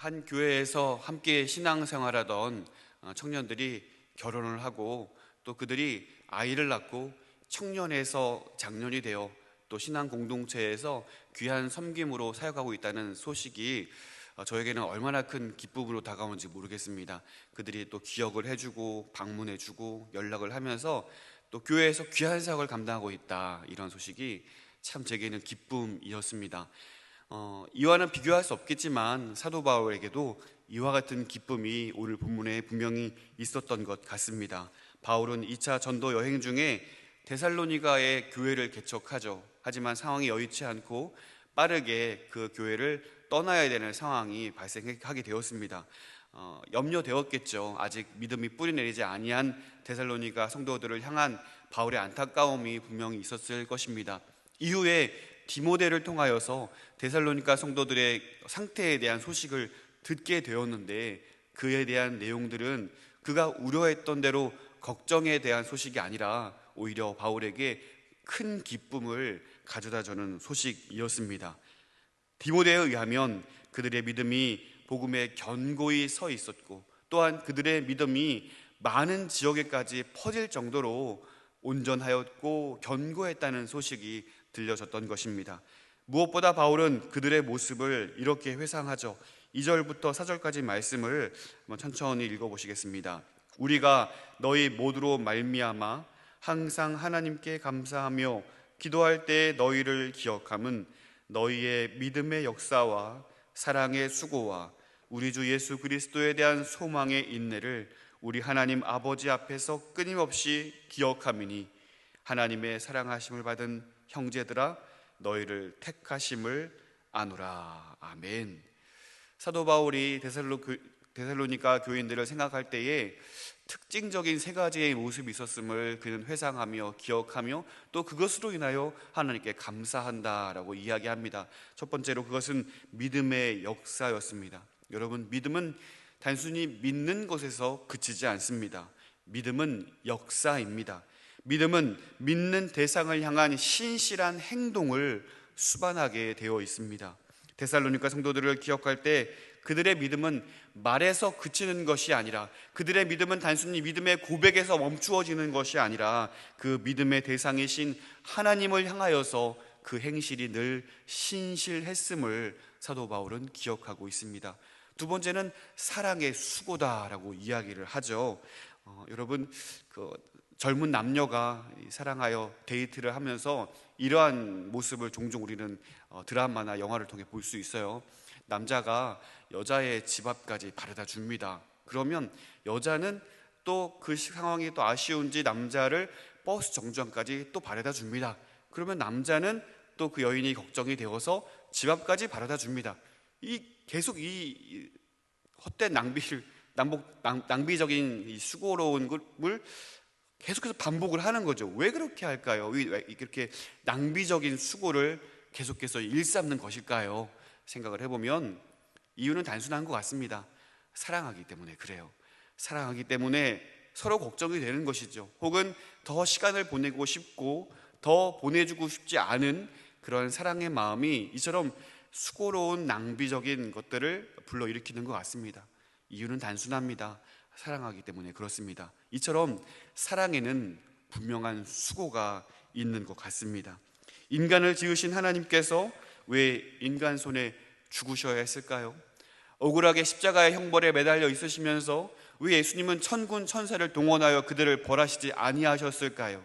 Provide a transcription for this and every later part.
한 교회에서 함께 신앙생활하던 청년들이 결혼을 하고 또 그들이 아이를 낳고 청년에서 장년이 되어 또 신앙 공동체에서 귀한 섬김으로 사역하고 있다는 소식이 저에게는 얼마나 큰 기쁨으로 다가오는지 모르겠습니다. 그들이 또 기억을 해주고 방문해주고 연락을 하면서 또 교회에서 귀한 사역을 감당하고 있다, 이런 소식이 참 제게는 기쁨이었습니다. 이와는 비교할 수 없겠지만 사도 바울에게도 이와 같은 기쁨이 오늘 본문에 분명히 있었던 것 같습니다. 바울은 2차 전도 여행 중에 데살로니가의 교회를 개척하죠. 하지만 상황이 여의치 않고 빠르게 그 교회를 떠나야 되는 상황이 발생하게 되었습니다. 염려되었겠죠. 아직 믿음이 뿌리내리지 아니한 데살로니가 성도들을 향한 바울의 안타까움이 분명히 있었을 것입니다. 이후에 디모데를 통하여서 데살로니가 성도들의 상태에 대한 소식을 듣게 되었는데, 그에 대한 내용들은 그가 우려했던 대로 걱정에 대한 소식이 아니라 오히려 바울에게 큰 기쁨을 가져다주는 소식이었습니다. 디모데에 의하면 그들의 믿음이 복음에 견고히 서 있었고, 또한 그들의 믿음이 많은 지역에까지 퍼질 정도로 온전하였고 견고했다는 소식이 들려졌던 것입니다. 무엇보다 바울은 그들의 모습을 이렇게 회상하죠. 2절부터 4절까지 말씀을 한번 천천히 읽어보시겠습니다. 우리가 너희 모두로 말미암아 항상 하나님께 감사하며 기도할 때 너희를 기억함은 너희의 믿음의 역사와 사랑의 수고와 우리 주 예수 그리스도에 대한 소망의 인내를 우리 하나님 아버지 앞에서 끊임없이 기억함이니, 하나님의 사랑하심을 받은 형제들아 너희를 택하심을 아노라. 아멘. 사도 바울이 데살로니가 교인들을 생각할 때에 특징적인 세 가지의 모습이 있었음을 그는 회상하며 기억하며 또 그것으로 인하여 하나님께 감사한다라고 이야기합니다. 첫 번째로 그것은 믿음의 역사였습니다. 여러분, 믿음은 단순히 믿는 것에서 그치지 않습니다. 믿음은 역사입니다. 믿음은 믿는 대상을 향한 신실한 행동을 수반하게 되어 있습니다. 데살로니가 성도들을 기억할 때 그들의 믿음은 말에서 그치는 것이 아니라, 그들의 믿음은 단순히 믿음의 고백에서 멈추어지는 것이 아니라 그 믿음의 대상이신 하나님을 향하여서 그 행실이 늘 신실했음을 사도 바울은 기억하고 있습니다. 두 번째는 사랑의 수고다라고 이야기를 하죠. 여러분, 젊은 남녀가 사랑하여 데이트를 하면서 이러한 모습을 종종 우리는 드라마나 영화를 통해 볼 수 있어요. 남자가 여자의 집 앞까지 바래다 줍니다. 그러면 여자는 또 그 상황이 또 아쉬운지 남자를 버스 정류장까지 또 바래다 줍니다. 그러면 남자는 또 그 여인이 걱정이 되어서 집 앞까지 바래다 줍니다. 계속 이 헛된 낭비적인 이 수고로운 걸 계속해서 반복을 하는 거죠. 왜 그렇게 할까요? 왜 이렇게 낭비적인 수고를 계속해서 일삼는 것일까요? 생각을 해보면 이유는 단순한 것 같습니다. 사랑하기 때문에 그래요. 사랑하기 때문에 서로 걱정이 되는 것이죠. 혹은 더 시간을 보내고 싶고 더 보내주고 싶지 않은 그런 사랑의 마음이 이처럼 수고로운 낭비적인 것들을 불러일으키는 것 같습니다. 이유는 단순합니다. 사랑하기 때문에 그렇습니다. 이처럼 사랑에는 분명한 수고가 있는 것 같습니다. 인간을 지으신 하나님께서 왜 인간 손에 죽으셔야 했을까요? 억울하게 십자가의 형벌에 매달려 있으시면서 왜 예수님은 천군 천사를 동원하여 그들을 벌하시지 아니하셨을까요?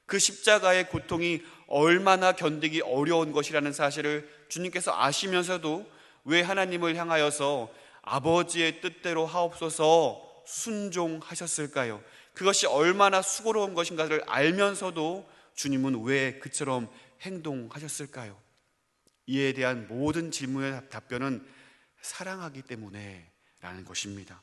그 십자가의 고통이 얼마나 견디기 어려운 것이라는 사실을 주님께서 아시면서도 왜 하나님을 향하여서 아버지의 뜻대로 하옵소서 순종하셨을까요? 그것이 얼마나 수고로운 것인가를 알면서도 주님은 왜 그처럼 행동하셨을까요? 이에 대한 모든 질문의 답변은 사랑하기 때문에 라는 것입니다.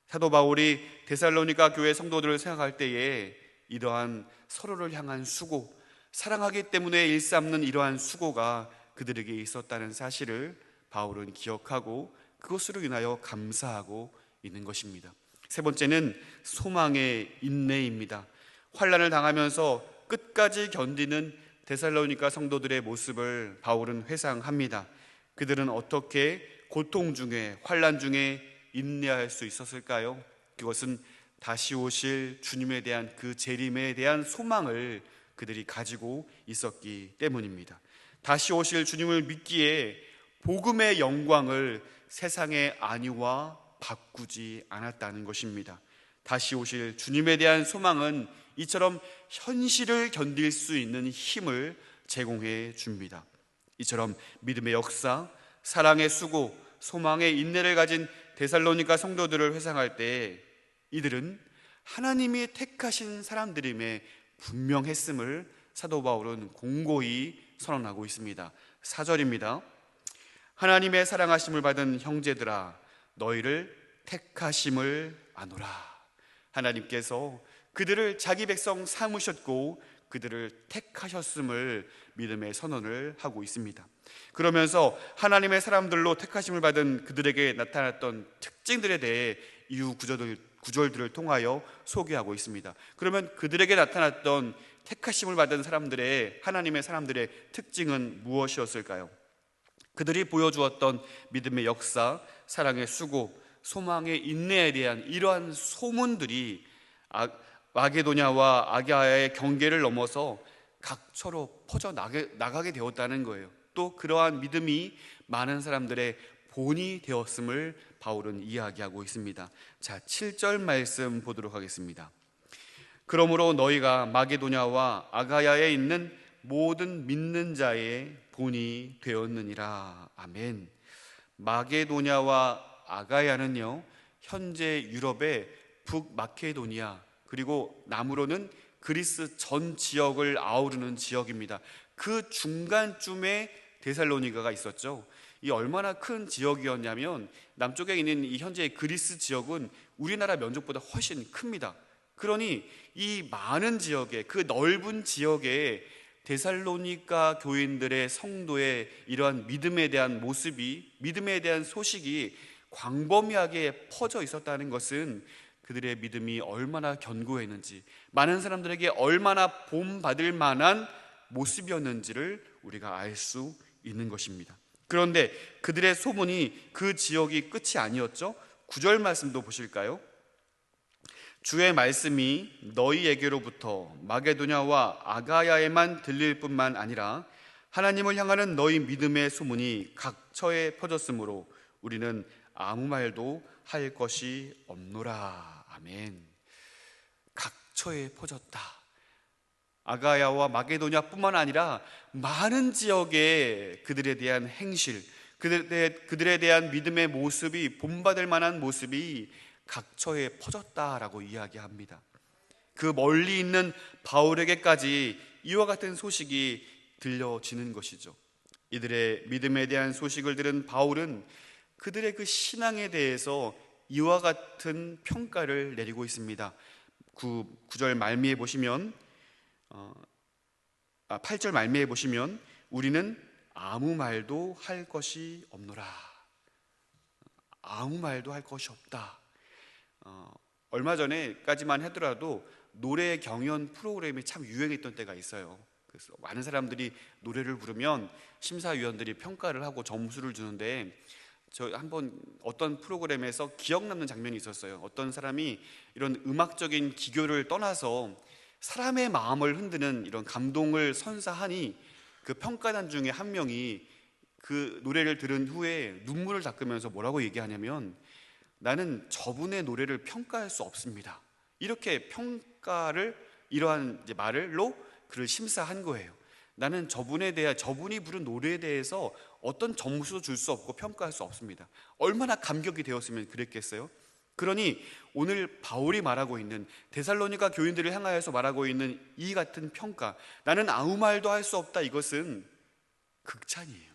사도 바울이 데살로니가 교회 성도들을 생각할 때에 이러한 서로를 향한 수고, 사랑하기 때문에 일삼는 이러한 수고가 그들에게 있었다는 사실을 바울은 기억하고 그것으로 인하여 감사하고 있는 것입니다. 세 번째는 소망의 인내입니다. 환난을 당하면서 끝까지 견디는 데살로니가 성도들의 모습을 바울은 회상합니다. 그들은 어떻게 고통 중에, 환난 중에 인내할 수 있었을까요? 그것은 다시 오실 주님에 대한 그 재림에 대한 소망을 그들이 가지고 있었기 때문입니다. 다시 오실 주님을 믿기에 복음의 영광을 세상의 안위와 바꾸지 않았다는 것입니다. 다시 오실 주님에 대한 소망은 이처럼 현실을 견딜 수 있는 힘을 제공해 줍니다. 이처럼 믿음의 역사, 사랑의 수고, 소망의 인내를 가진 데살로니가 성도들을 회상할 때 이들은 하나님이 택하신 사람들임에 분명했음을 사도 바울은 공고히 선언하고 있습니다. 4절입니다. 하나님의 사랑하심을 받은 형제들아, 너희를 택하심을 아노라. 하나님께서 그들을 자기 백성 삼으셨고 그들을 택하셨음을 믿음의 선언을 하고 있습니다. 그러면서 하나님의 사람들로 택하심을 받은 그들에게 나타났던 특징들에 대해 이후 구절들을 통하여 소개하고 있습니다. 그러면 그들에게 나타났던 택하심을 받은 사람들의, 하나님의 사람들의 특징은 무엇이었을까요? 그들이 보여주었던 믿음의 역사, 사랑의 수고, 소망의 인내에 대한 이러한 소문들이 마게도냐와 아가야의 경계를 넘어서 각처로 퍼져 나가게 되었다는 거예요. 또 그러한 믿음이 많은 사람들의 본이 되었음을 바울은 이야기하고 있습니다. 자, 7절 말씀 보도록 하겠습니다. 그러므로 너희가 마게도냐와 아가야에 있는 모든 믿는 자의 본이 되었느니라. 아멘. 마게도냐와 아가야는요, 현재 유럽의 북마케도니아, 그리고 남으로는 그리스 전 지역을 아우르는 지역입니다. 그 중간쯤에 데살로니가가 있었죠. 이 얼마나 큰 지역이었냐면 남쪽에 있는 이 현재의 그리스 지역은 우리나라 면적보다 훨씬 큽니다. 그러니 이 많은 지역에, 그 넓은 지역에 데살로니가 교인들의 성도의 이러한 믿음에 대한 모습이, 믿음에 대한 소식이 광범위하게 퍼져 있었다는 것은 그들의 믿음이 얼마나 견고했는지, 많은 사람들에게 얼마나 본받을 만한 모습이었는지를 우리가 알 수 있는 것입니다. 그런데 그들의 소문이 그 지역이 끝이 아니었죠. 9절 말씀도 보실까요? 주의 말씀이 너희에게로부터 마게도냐와 아가야에만 들릴 뿐만 아니라 하나님을 향하는 너희 믿음의 소문이 각처에 퍼졌으므로 우리는 아무 말도 할 것이 없노라. 아멘. 각처에 퍼졌다. 아가야와 마게도냐뿐만 아니라 많은 지역에 그들에 대한 행실, 그들에 대한 믿음의 모습이, 본받을 만한 모습이 각처에 퍼졌다라고 이야기합니다. 그 멀리 있는 바울에게까지 이와 같은 소식이 들려지는 것이죠. 이들의 믿음에 대한 소식을 들은 바울은 그들의 그 신앙에 대해서 이와 같은 평가를 내리고 있습니다. 9절 말미에 보시면 8절 말미에 보시면 우리는 아무 말도 할 것이 없노라. 아무 말도 할 것이 없다. 얼마 전에까지만 하더라도 노래 경연 프로그램이 참 유행했던 때가 있어요. 그래서 많은 사람들이 노래를 부르면 심사위원들이 평가를 하고 점수를 주는데, 저 한번 어떤 프로그램에서 기억 남는 장면이 있었어요. 어떤 사람이 이런 음악적인 기교를 떠나서 사람의 마음을 흔드는 이런 감동을 선사하니 그 평가단 중에 한 명이 그 노래를 들은 후에 눈물을 닦으면서 뭐라고 얘기하냐면, 나는 저분의 노래를 평가할 수 없습니다. 이렇게 평가를, 이러한 이제 말로 그를 심사한 거예요. 나는 저분이 부른 노래에 대해서 어떤 점수도 줄 수 없고 평가할 수 없습니다. 얼마나 감격이 되었으면 그랬겠어요? 그러니 오늘 바울이 말하고 있는, 데살로니가 교인들을 향하여서 말하고 있는 이 같은 평가, 나는 아무 말도 할 수 없다, 이것은 극찬이에요.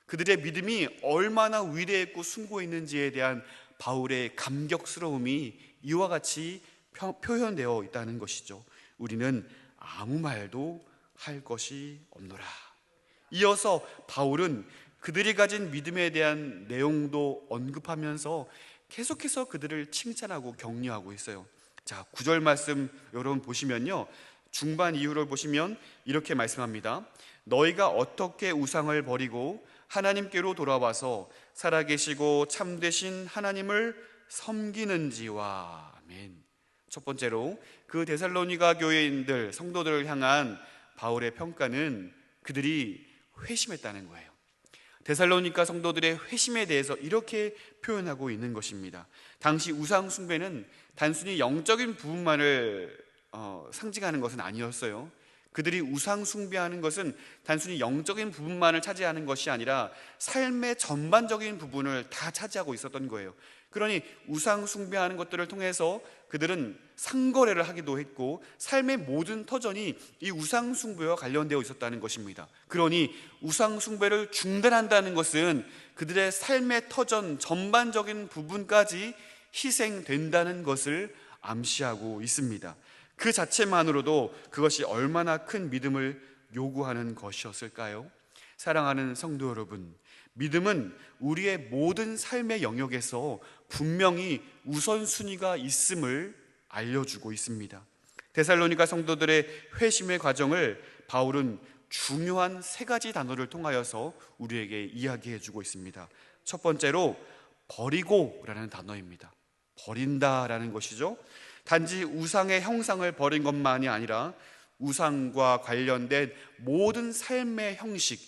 그들의 믿음이 얼마나 위대했고 숭고했는지에 대한 바울의 감격스러움이 이와 같이 표현되어 있다는 것이죠. 우리는 아무 말도 할 것이 없노라. 이어서 바울은 그들이 가진 믿음에 대한 내용도 언급하면서 계속해서 그들을 칭찬하고 격려하고 있어요. 자, 9절 말씀 여러분 보시면요, 중반 이후를 보시면 이렇게 말씀합니다. 너희가 어떻게 우상을 버리고 하나님께로 돌아와서 살아계시고 참되신 하나님을 섬기는지와. 아멘. 첫 번째로 그 데살로니가 교회인들, 성도들을 향한 바울의 평가는 그들이 회심했다는 거예요. 데살로니가 성도들의 회심에 대해서 이렇게 표현하고 있는 것입니다. 당시 우상 숭배는 단순히 영적인 부분만을 상징하는 것은 아니었어요. 그들이 우상 숭배하는 것은 단순히 영적인 부분만을 차지하는 것이 아니라 삶의 전반적인 부분을 다 차지하고 있었던 거예요. 그러니 우상 숭배하는 것들을 통해서 그들은 상거래를 하기도 했고 삶의 모든 터전이 이 우상 숭배와 관련되어 있었다는 것입니다. 그러니 우상 숭배를 중단한다는 것은 그들의 삶의 터전 전반적인 부분까지 희생된다는 것을 암시하고 있습니다. 그 자체만으로도 그것이 얼마나 큰 믿음을 요구하는 것이었을까요? 사랑하는 성도 여러분, 믿음은 우리의 모든 삶의 영역에서 분명히 우선순위가 있음을 알려주고 있습니다. 데살로니가 성도들의 회심의 과정을 바울은 중요한 세 가지 단어를 통하여서 우리에게 이야기해주고 있습니다. 첫 번째로 버리고라는 단어입니다. 버린다라는 것이죠. 단지 우상의 형상을 버린 것만이 아니라 우상과 관련된 모든 삶의 형식,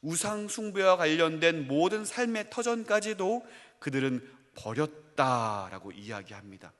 우상 숭배와 관련된 모든 삶의 터전까지도 그들은 버렸다라고 이야기합니다.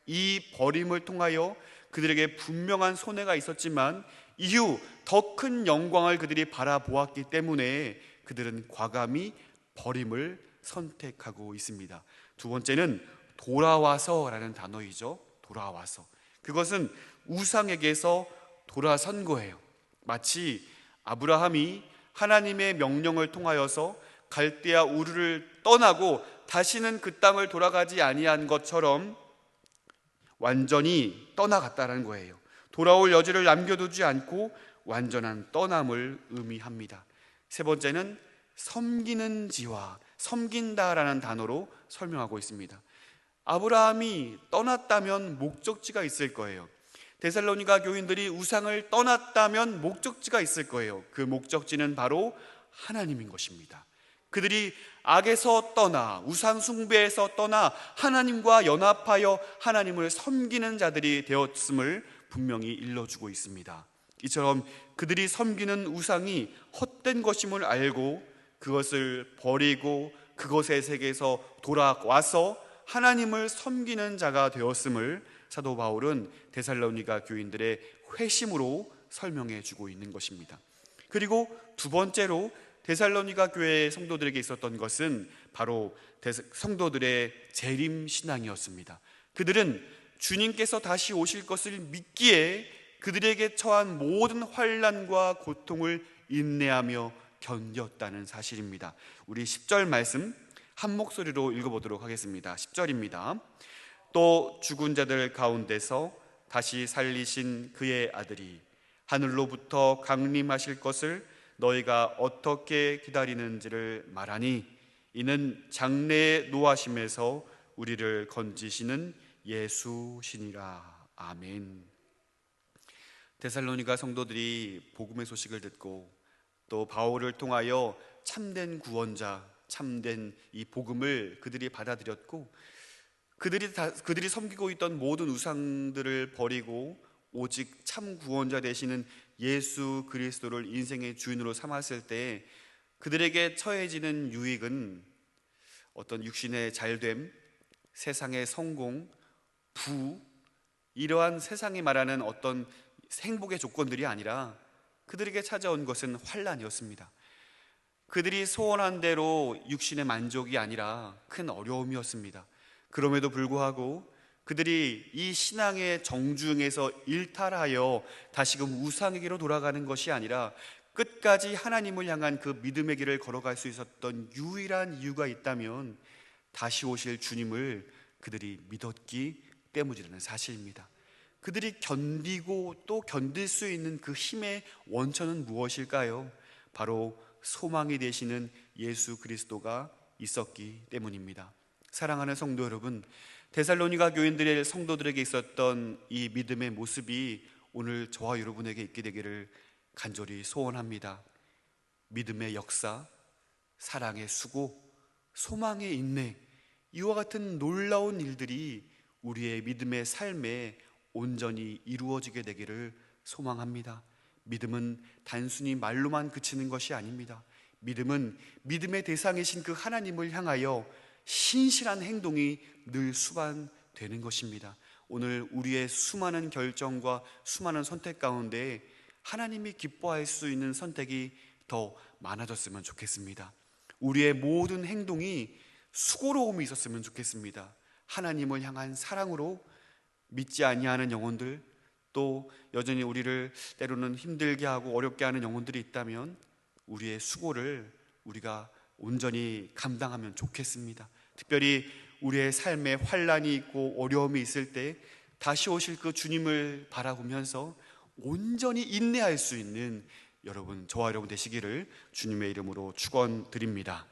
이 버림을 통하여 그들에게 분명한 손해가 있었지만 이후 더 큰 영광을 그들이 바라보았기 때문에 그들은 과감히 버림을 선택하고 있습니다. 두 번째는 돌아와서라는 단어이죠. 돌아와서. 그것은 우상에게서 돌아선 거예요. 마치 아브라함이 하나님의 명령을 통하여서 갈대아 우르를 떠나고 다시는 그 땅을 돌아가지 아니한 것처럼 완전히 떠나갔다는 거예요. 돌아올 여지를 남겨두지 않고 완전한 떠남을 의미합니다. 세 번째는 섬기는지와 섬긴다라는 단어로 설명하고 있습니다. 아브라함이 떠났다면 목적지가 있을 거예요. 데살로니가 교인들이 우상을 떠났다면 목적지가 있을 거예요. 그 목적지는 바로 하나님인 것입니다. 그들이 악에서 떠나 우상 숭배에서 떠나 하나님과 연합하여 하나님을 섬기는 자들이 되었음을 분명히 일러주고 있습니다. 이처럼 그들이 섬기는 우상이 헛된 것임을 알고 그것을 버리고 그것의 세계에서 돌아와서 하나님을 섬기는 자가 되었음을 사도 바울은 데살로니가 교인들의 회심으로 설명해 주고 있는 것입니다. 그리고 두 번째로 데살로니가 교회 성도들에게 있었던 것은 바로 성도들의 재림 신앙이었습니다. 그들은 주님께서 다시 오실 것을 믿기에 그들에게 처한 모든 환난과 고통을 인내하며 견뎠다는 사실입니다. 우리 10절 말씀 한 목소리로 읽어보도록 하겠습니다. 10절입니다. 또 죽은 자들 가운데서 다시 살리신 그의 아들이 하늘로부터 강림하실 것을 너희가 어떻게 기다리는지를 말하니 이는 장래의 노하심에서 우리를 건지시는 예수시니라. 아멘. 데살로니가 성도들이 복음의 소식을 듣고 또 바울을 통하여 참된 구원자, 참된 이 복음을 그들이 받아들였고 그들이 섬기고 있던 모든 우상들을 버리고 오직 참 구원자 되시는 예수 그리스도를 인생의 주인으로 삼았을 때 그들에게 처해지는 유익은 어떤 육신의 잘됨, 세상의 성공, 부, 이러한 세상이 말하는 어떤 행복의 조건들이 아니라 그들에게 찾아온 것은 환난이었습니다. 그들이 소원한 대로 육신의 만족이 아니라 큰 어려움이었습니다. 그럼에도 불구하고 그들이 이 신앙의 정중에서 일탈하여 다시금 우상에게로 돌아가는 것이 아니라 끝까지 하나님을 향한 그 믿음의 길을 걸어갈 수 있었던 유일한 이유가 있다면 다시 오실 주님을 그들이 믿었기 때문이라는 사실입니다. 그들이 견디고 또 견딜 수 있는 그 힘의 원천은 무엇일까요? 바로 소망이 되시는 예수 그리스도가 있었기 때문입니다. 사랑하는 성도 여러분, 데살로니가 교인들의 성도들에게 있었던 이 믿음의 모습이 오늘 저와 여러분에게 있게 되기를 간절히 소원합니다. 믿음의 역사, 사랑의 수고, 소망의 인내, 이와 같은 놀라운 일들이 우리의 믿음의 삶에 온전히 이루어지게 되기를 소망합니다. 믿음은 단순히 말로만 그치는 것이 아닙니다. 믿음은 믿음의 대상이신 그 하나님을 향하여 신실한 행동이 늘 수반되는 것입니다. 오늘 우리의 수많은 결정과 수많은 선택 가운데 하나님이 기뻐할 수 있는 선택이 더 많아졌으면 좋겠습니다. 우리의 모든 행동이 수고로움이 있었으면 좋겠습니다. 하나님을 향한 사랑으로, 믿지 아니하는 영혼들, 또 여전히 우리를 때로는 힘들게 하고 어렵게 하는 영혼들이 있다면 우리의 수고를 우리가 온전히 감당하면 좋겠습니다. 특별히 우리의 삶에 환난이 있고 어려움이 있을 때 다시 오실 그 주님을 바라보면서 온전히 인내할 수 있는 저와 여러분 되시기를 주님의 이름으로 축원드립니다.